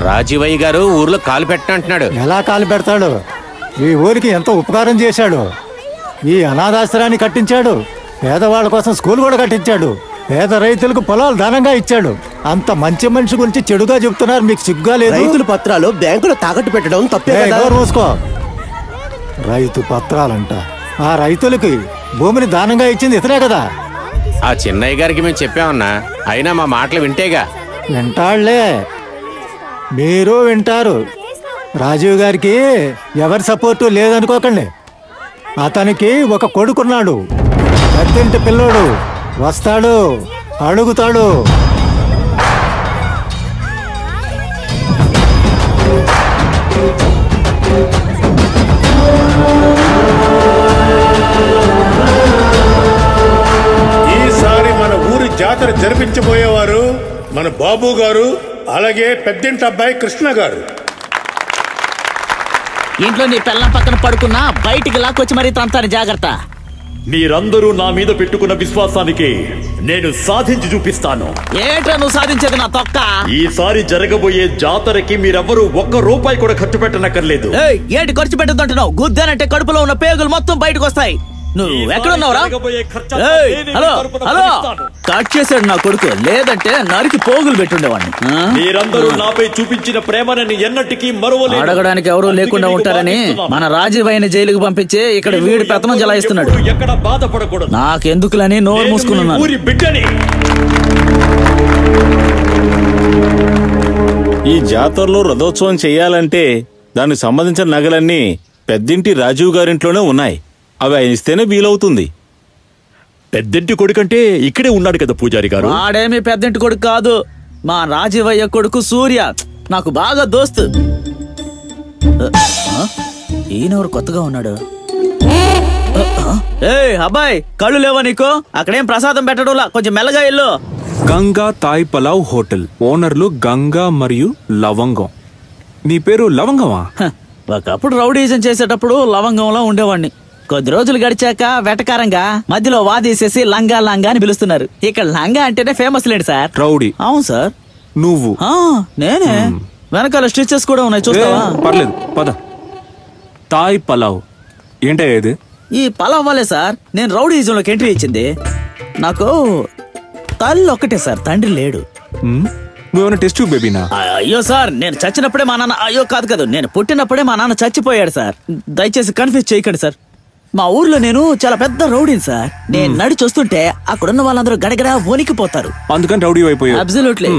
రాజీవయ్య గారు ఊర్లో కాలు పెట్టనంటున్నాడు. ఎలా కాలు పెడతాడు? ఈ ఊరికి ఎంతో ఉపకారం చేశాడు. ఈ అనాథాశ్రయాన్ని కట్టించాడు. పేదవాళ్ళ కోసం స్కూల్ కూడా కట్టించాడు. పేద రైతులకు పొలాలు దానంగా ఇచ్చాడు. అంత మంచి మనిషి గురించి చెడుగా చెప్తున్నారు. మీకు సిగ్గుగా లేదు? రైతుల పత్రాలు బ్యాంకులో తాకట్టు పెట్టడం తప్పే కదా. మూసుకో. రైతు పత్రాలంట. ఆ రైతులకి భూమిని దానంగా ఇచ్చింది ఇతనే కదా. ఆ చిన్నయ్య గారికి మేము చెప్పామన్నా, అయినా మా మాటలు వింటేగా. వింటాళ్లే, మీరు వింటారు. రాజీవ్ గారికి ఎవరి సపోర్టు లేదనుకోకండి. అతనికి ఒక కొడుకున్నాడు, పెద్దింటి పిల్లోడు. వస్తాడు, అడుగుతాడు. ఈసారి మన ఊరి జాతర జరిపించబోయేవారు మన బాబు గారు, అలాగే పెద్దింటి అబ్బాయి కృష్ణ గారు. ఇంట్లో నీ పిల్లం పక్కన పడుకున్నా బయటికి లాక్కొచ్చి మరీ తంతాను, జాగ్రత్త. మీరందరూ నా మీద పెట్టుకున్న విశ్వాసానికి నేను సాధించి చూపిస్తాను. ఏంట్రా నువ్వు సాధించేది నా తొక్క? ఈసారి జరగబోయే జాతరకి మీరెవ్వరూ ₹1 కూడా ఖర్చు పెట్టనక్కర్లేదు. ఏంటి ఖర్చు పెట్టద్దంటున్నావు? గుద్దానంటే కడుపులో ఉన్న పేగులు మొత్తం బయటకు వస్తాయి. నువ్వు ఎక్కడున్నావురా? హలో హలో, కట్ చేశాడు నా కొడుకు, లేదంటే నరికి పోగులు పెట్టుండేవాడిని. మీరందరూ నాపై చూపించిన ప్రేమని ఎన్నటికీ మరువలేను. అడగడానికి ఎవరూ లేకుండా ఉంటారని మన రాజీవయ్యని జైలుకు పంపించి ఇక్కడ వీడి పెత్తనం జలాయిస్తున్నాడు. ఎక్కడ బాధపడకూడదు. నాకెందుకులని నోరు మూసుకున్నాను. ఊరి బిడ్డని. ఈ జాతరలో రథోత్సవం చెయ్యాలంటే దానికి సంబంధించిన నగలన్నీ పెద్దింటి రాజీవ్ గారింట్లోనే ఉన్నాయి. అవి ఆయన ఇస్తేనే వీలవుతుంది. పెద్దింటి కొడుకంటే ఇక్కడే ఉన్నాడు కదా పూజారి గారు. వాడేమి పెద్దింటి కొడుకు కాదు, మా రాజీవయ్య కొడుకు సూర్య. నాకు బాగా దోస్తు. ఈయనెవరు కొత్తగా ఉన్నాడు? అబ్బాయి, కళ్ళు లేవా నీకు? అక్కడేం ప్రసాదం పెట్టడంలా, కొంచెం మెల్లగా ఇల్లు. గంగా తాయ్ పలావ్ హోటల్ ఓనర్లు గంగా మరియు లవంగం. నీ పేరు లవంగమా? ఒకప్పుడు రౌడీజం చేసేటప్పుడు లవంగంలో ఉండేవాడిని. కొద్ది రోజులు గడిచాక వెటకారంగా మధ్యలో వాదేసేసి లంగా లంగా అని పిలుస్తున్నారు. ఇక్కడ లంగా అంటేనే ఫేమస్ లేండి సార్. రౌడీ? అవును సార్. నువ్వు? నేనే. వెనకాల స్టిచెస్ కూడా ఉన్నాయి, చూస్తావా? పర్లేదు, పద. తాయ్ పలావ్ ఏంటయ్యేది? ఈ పలావ్ వల్లే సార్ నేను రౌడీజంలోకి ఎంట్రీ ఇచ్చింది. నాకు తల్లి ఒక్కటే సార్, తండ్రి లేడు. నువ్వేమైనా టెస్ట్ బేబీనా? అయ్యో సార్, నేను చచ్చినప్పుడే మా నాన్న, అయ్యో కాదు నేను పుట్టినప్పుడే మా నాన్న చచ్చిపోయాడు సార్. దయచేసి కన్ఫ్యూజ్ చేయకండి సార్. మా ఊర్లో నేను చాలా పెద్ద రౌడీని సార్. నేను నడిచొస్తుంటే అక్కడున్న వాళ్ళందరూ గడగడ వణికిపోతారు. అందుకని రౌడీ అయిపోయావు? అబ్సల్యూట్లీ.